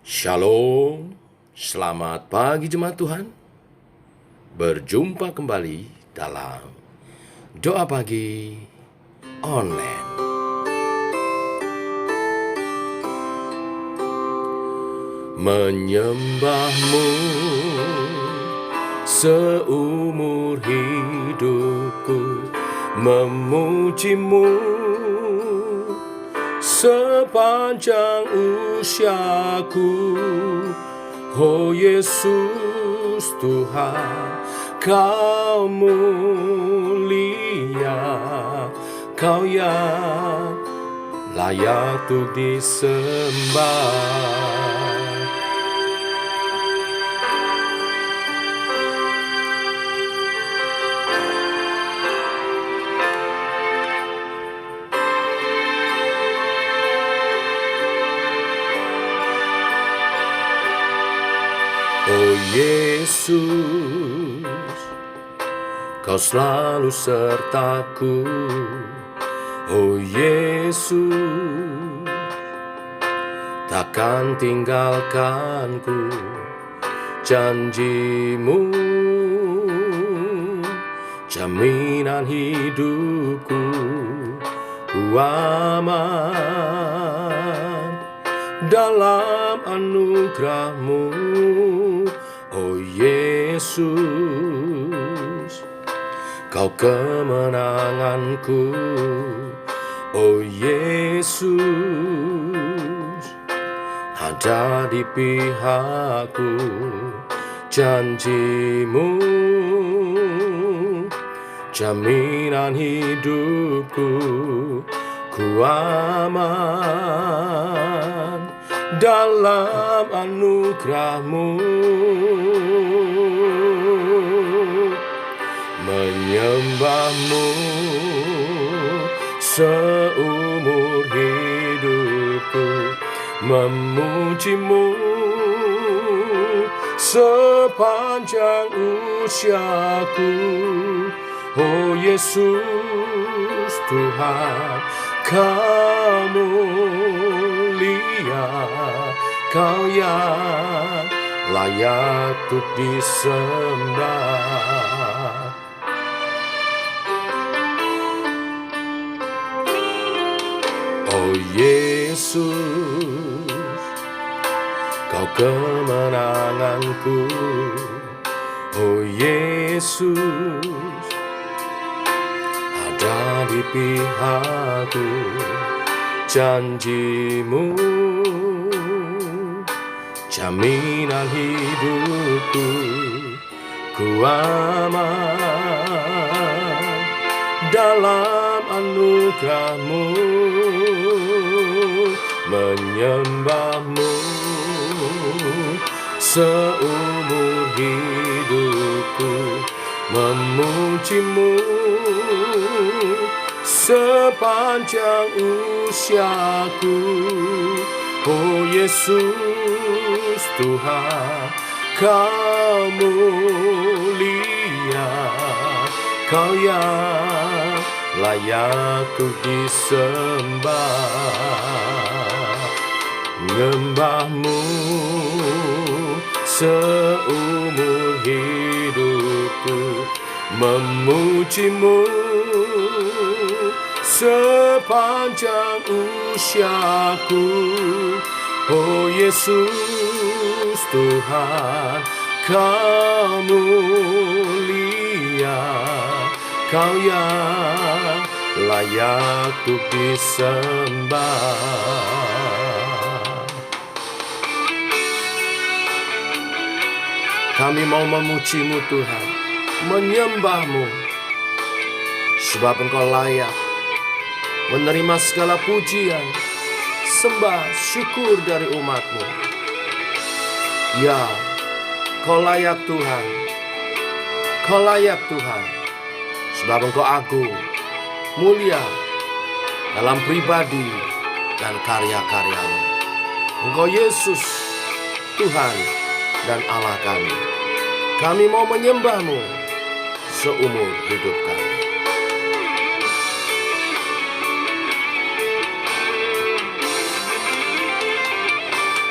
Shalom, selamat pagi jemaat Tuhan. Berjumpa kembali dalam doa pagi online. Menyembahmu seumur hidupku, memujimu sepanjang usiaku. Oh Yesus Tuhan, Kau mulia, Kau yang layak untuk disembah. Oh Yesus, Kau selalu sertaku. Oh Yesus, takkan tinggalkanku. Janjimu, jaminan hidupku, ku aman dalam anugerah-Mu. Oh Yesus, Kau kemenanganku. Oh Yesus, ada di pihakku. Janjimu, jaminan hidupku, ku aman dalam anugerah-Mu. Menyembah-Mu seumur hidupku, memuji-Mu sepanjang usiaku. Oh Yesus Tuhan, Kau mulia, Kau yang layak untuk disembah. Oh Yesus, Kau kemenanganku. Oh Yesus, ada di pihakku. Janji-Mu, jaminan hidupku, ku aman dalam anugerah-Mu. Menyembah-Mu seumur hidupku, memuji-Mu sepanjang usiaku. Oh Yesus Tuhan, Kau mulia, Kau yang layak untuk disembah. Nyembah-Mu seumur hidupku, memuji-Mu sepanjang usiaku. Oh Yesus Tuhan, Kau mulia, Kau yang layak untuk disembah. Kami mau memuji-Mu Tuhan, menyembah-Mu, sebab Engkau layak menerima segala pujian, sembah, syukur dari umat-Mu. Ya, Kau layak Tuhan, Kau layak Tuhan, sebab Engkau agung, mulia dalam pribadi dan karya-karya-Mu. Engkau Yesus, Tuhan dan Allah kami. Kami mau menyembah-Mu seumur hidup kami.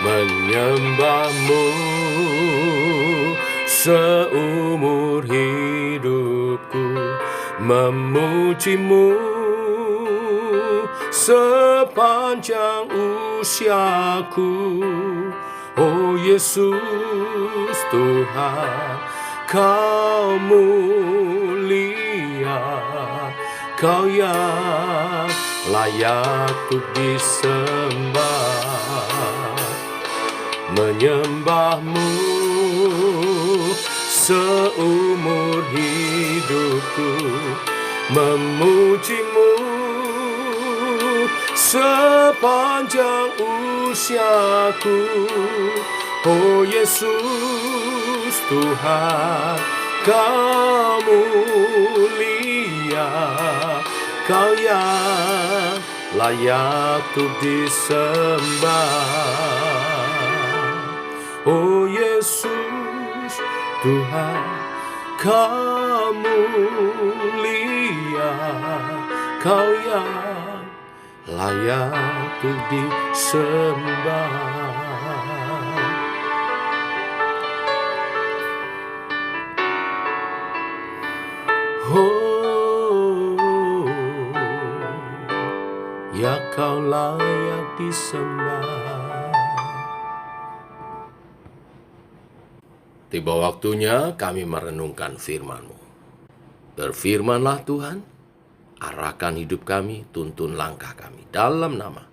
menyembahmu seumur hidupku, memujimu sepanjang usiaku. Oh Yesus Tuhan, Kau mulia, Kau yang layak untuk disembah. Menyembahmu seumur hidupku, memujimu sepanjang usiaku. Oh Yesus Tuhan, Kau mulia, Kau yang layak untuk disembah. Oh Yesus Tuhan, Kau mulia, Kau yang layak untuk disembah. Oh, ya Kau layak disembah. Tiba waktunya kami merenungkan firman-Mu. Berfirmanlah Tuhan, arahkan hidup kami, tuntun langkah kami. Dalam nama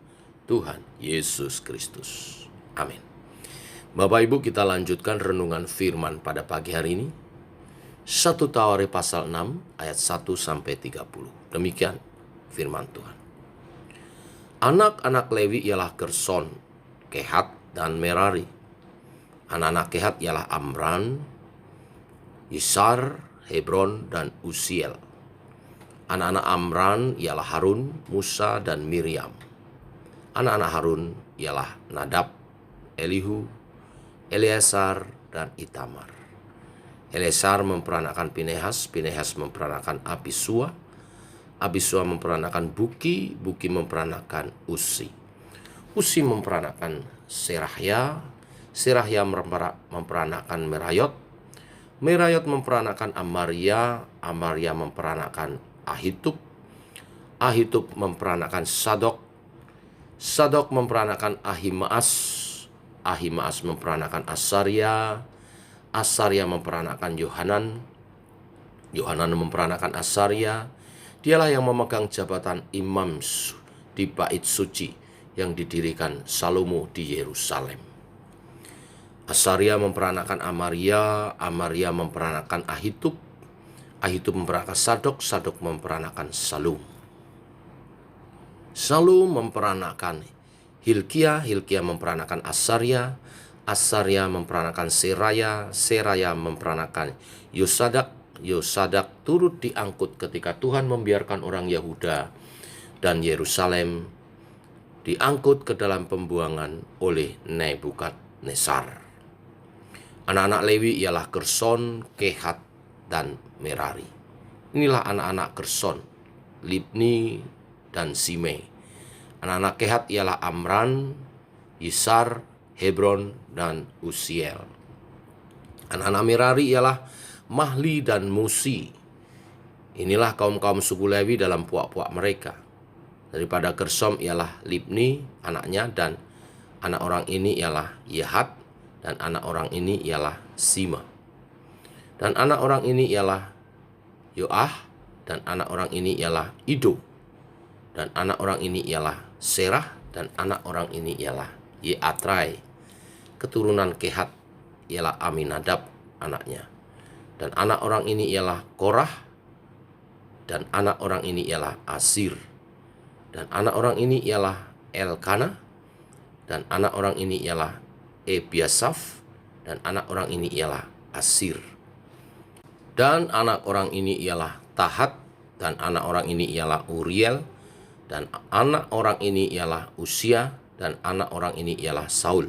Tuhan Yesus Kristus. Amin. Bapak Ibu, kita lanjutkan renungan firman pada pagi hari ini. 1 Tawarikh pasal 6 ayat 1-30. Demikian firman Tuhan. Anak-anak Lewi ialah Gerson, Kehat, dan Merari. Anak-anak Kehat ialah Amram, Yisar, Hebron, dan Uziel. Anak-anak Amram ialah Harun, Musa, dan Miriam. Anak-anak Harun ialah Nadab, Elihu, Eleazar, dan Itamar. Eleazar memperanakan Pinehas, Pinehas memperanakan Abisua, Abisua memperanakan Buki, Buki memperanakan Usi, Usi memperanakan Serahya, Serahya memperanakan Merayot, Merayot memperanakan Amaria, Amaria memperanakan Ahitub, Ahitub memperanakan Sadok, Sadok memperanakan Ahimaas, Ahimaas memperanakan Asaria, Asaria memperanakan Yohanan, Yohanan memperanakan Asaria. Dialah yang memegang jabatan imam di bait suci yang didirikan Salomo di Yerusalem. Asaria memperanakan Amaria, Amaria memperanakan Ahitub, Ahitub memperanakan Sadok, Sadok memperanakan Salum. Salum memperanakan Hilkia, Hilkia memperanakan Asaria, Asaria memperanakan Seraya, Seraya memperanakan Yosadak, Yosadak turut diangkut ketika Tuhan membiarkan orang Yehuda dan Yerusalem diangkut ke dalam pembuangan oleh Nebukadnezar. Anak-anak Lewi ialah Gerson, Kehat, dan Merari. Inilah anak-anak Gerson, Libni, dan Simei. Anak-anak Kehat ialah Amram, Yisar, Hebron, dan Uziel. Anak-anak Merari ialah Mahli dan Musi. Inilah kaum-kaum suku Lewi dalam puak-puak mereka. Daripada Gersom ialah Libni, anaknya, dan anak orang ini ialah Yahat, dan anak orang ini ialah Sima. Dan anak orang ini ialah Yoah, dan anak orang ini ialah Ido. Dan anak orang ini ialah Serah, dan anak orang ini ialah Yeatrai. Keturunan Kehat ialah Aminadab anaknya. Dan anak orang ini ialah Korah, dan anak orang ini ialah Asir. Dan anak orang ini ialah Elkana, dan anak orang ini ialah Ebiasaf, dan anak orang ini ialah Asir. Dan anak orang ini ialah Tahat, dan anak orang ini ialah Uriel, dan anak orang ini ialah Usia, dan anak orang ini ialah Saul.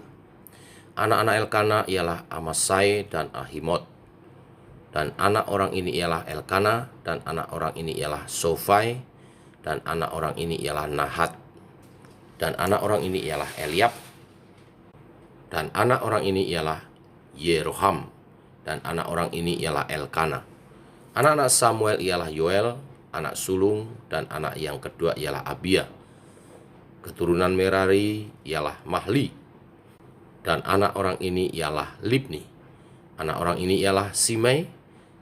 Anak-anak Elkana ialah Amasai dan Ahimot. Dan anak orang ini ialah Elkana, dan anak orang ini ialah Sofai, dan anak orang ini ialah Nahat. Dan anak orang ini ialah Eliab, dan anak orang ini ialah Yeroham, dan anak orang ini ialah Elkana. Anak-anak Samuel ialah Yoel, anak sulung, dan anak yang kedua ialah Abia. Keturunan Merari ialah Mahli, dan anak orang ini ialah Libni. Anak orang ini ialah Simei,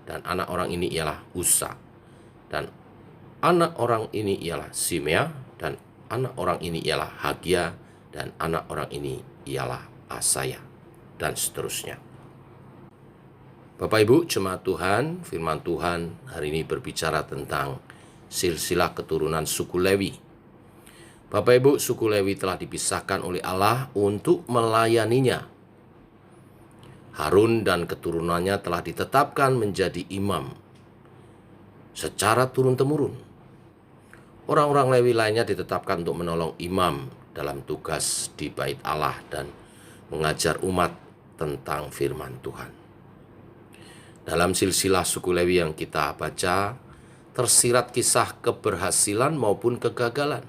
dan anak orang ini ialah Usa. Dan anak orang ini ialah Simea, dan anak orang ini ialah Hagia, dan anak orang ini ialah Asaya, dan seterusnya. Bapak Ibu jemaat Tuhan, firman Tuhan hari ini berbicara tentang silsilah keturunan suku Lewi. Bapak Ibu, suku Lewi telah dipisahkan oleh Allah untuk melayaninya. Harun dan keturunannya telah ditetapkan menjadi imam secara turun-temurun. Orang-orang Lewi lainnya ditetapkan untuk menolong imam dalam tugas di bait Allah dan mengajar umat tentang firman Tuhan. Dalam silsilah suku Lewi yang kita baca, tersirat kisah keberhasilan maupun kegagalan.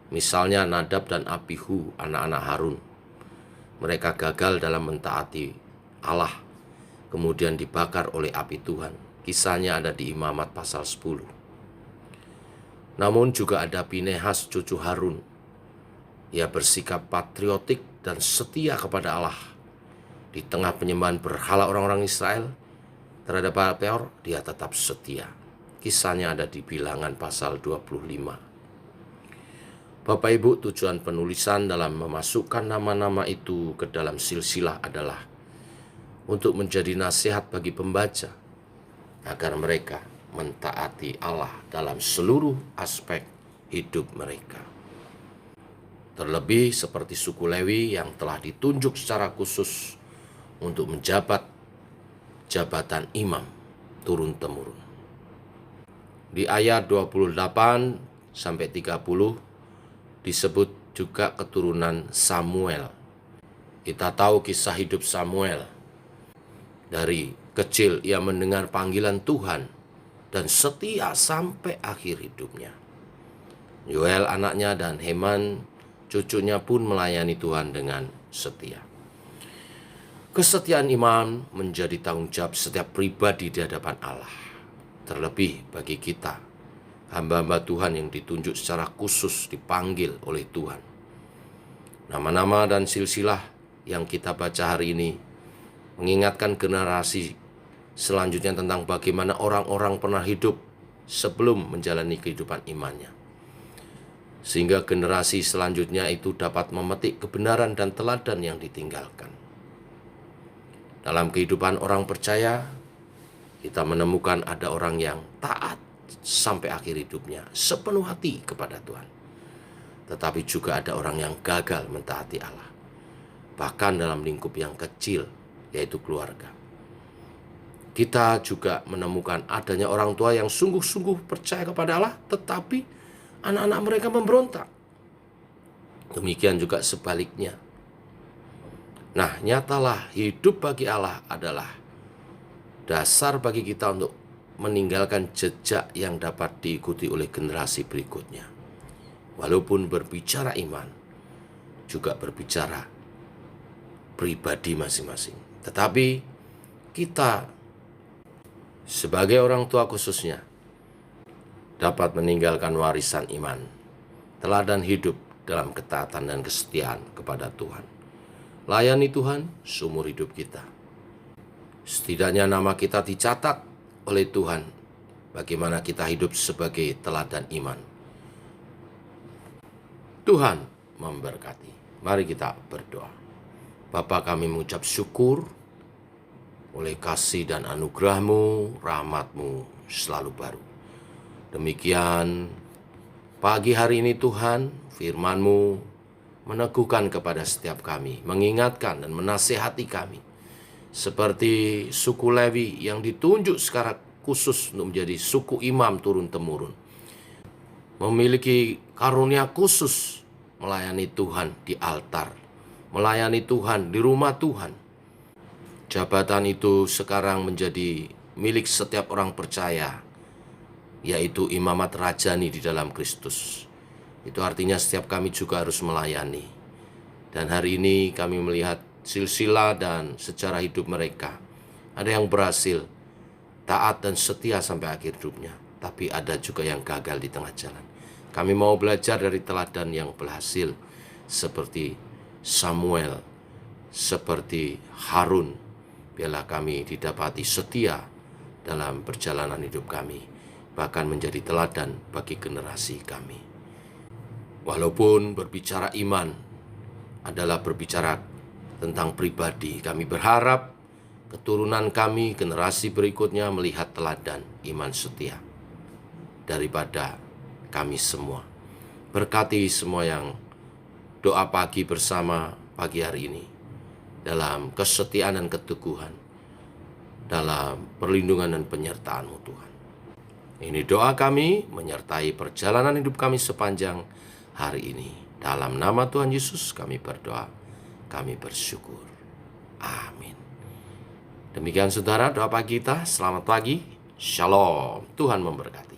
Misalnya Nadab dan Abihu, anak-anak Harun. Mereka gagal dalam mentaati Allah, kemudian dibakar oleh api Tuhan. Kisahnya ada di Imamat pasal 10. Namun juga ada Pinehas cucu Harun. Ia bersikap patriotik dan setia kepada Allah. Di tengah penyembahan berhala orang-orang Israel terhadap Baal Peor, dia tetap setia. Kisahnya ada di Bilangan pasal 25. Bapak Ibu, tujuan penulisan dalam memasukkan nama-nama itu ke dalam silsilah adalah untuk menjadi nasihat bagi pembaca agar mereka mentaati Allah dalam seluruh aspek hidup mereka. Terlebih seperti suku Lewi yang telah ditunjuk secara khusus untuk menjabat jabatan imam turun-temurun. Di ayat 28 sampai 30 disebut juga keturunan Samuel. Kita tahu kisah hidup Samuel. Dari kecil ia mendengar panggilan Tuhan dan setia sampai akhir hidupnya. Yoel anaknya dan Heman cucunya pun melayani Tuhan dengan setia. Kesetiaan imam menjadi tanggung jawab setiap pribadi di hadapan Allah. Terlebih bagi kita, hamba-hamba Tuhan yang ditunjuk secara khusus dipanggil oleh Tuhan. Nama-nama dan silsilah yang kita baca hari ini mengingatkan generasi selanjutnya tentang bagaimana orang-orang pernah hidup sebelum menjalani kehidupan imannya. Sehingga generasi selanjutnya itu dapat memetik kebenaran dan teladan yang ditinggalkan. Dalam kehidupan orang percaya, kita menemukan ada orang yang taat sampai akhir hidupnya, sepenuh hati kepada Tuhan. Tetapi juga ada orang yang gagal mentaati Allah, bahkan dalam lingkup yang kecil, yaitu keluarga. Kita juga menemukan adanya orang tua yang sungguh-sungguh percaya kepada Allah, tetapi anak-anak mereka memberontak. Demikian juga sebaliknya. Nah, nyatalah hidup bagi Allah adalah dasar bagi kita untuk meninggalkan jejak yang dapat diikuti oleh generasi berikutnya. Walaupun berbicara iman, juga berbicara pribadi masing-masing. Tetapi kita sebagai orang tua khususnya dapat meninggalkan warisan iman, teladan hidup dalam ketaatan dan kesetiaan kepada Tuhan. Layani Tuhan seumur hidup kita. Setidaknya nama kita dicatat oleh Tuhan, bagaimana kita hidup sebagai teladan iman. Tuhan memberkati. Mari kita berdoa. Bapa, kami mengucap syukur oleh kasih dan anugerah-Mu, rahmat-Mu selalu baru. Demikian pagi hari ini Tuhan, firman-Mu meneguhkan kepada setiap kami, mengingatkan dan menasihati kami. Seperti suku Lewi yang ditunjuk secara khusus untuk menjadi suku imam turun-temurun. Memiliki karunia khusus melayani Tuhan di altar, melayani Tuhan di rumah Tuhan. Jabatan itu sekarang menjadi milik setiap orang percaya, yaitu imamat rajani di dalam Kristus. Itu artinya setiap kami juga harus melayani. Dan hari ini kami melihat silsilah dan sejarah hidup mereka. Ada yang berhasil taat dan setia sampai akhir hidupnya, tapi ada juga yang gagal di tengah jalan. Kami mau belajar dari teladan yang berhasil, seperti Samuel, seperti Harun. Biarlah kami didapati setia dalam perjalanan hidup kami, bahkan menjadi teladan bagi generasi kami. Walaupun berbicara iman adalah berbicara tentang pribadi, kami berharap keturunan kami, generasi berikutnya melihat teladan iman setia daripada kami semua. Berkati semua yang doa pagi bersama pagi hari ini, dalam kesetiaan dan keteguhan, dalam perlindungan dan penyertaan-Mu Tuhan. Ini doa kami menyertai perjalanan hidup kami sepanjang hari ini. Dalam nama Tuhan Yesus kami berdoa, kami bersyukur. Amin. Demikian saudara doa pagi kita. Selamat pagi. Shalom. Tuhan memberkati.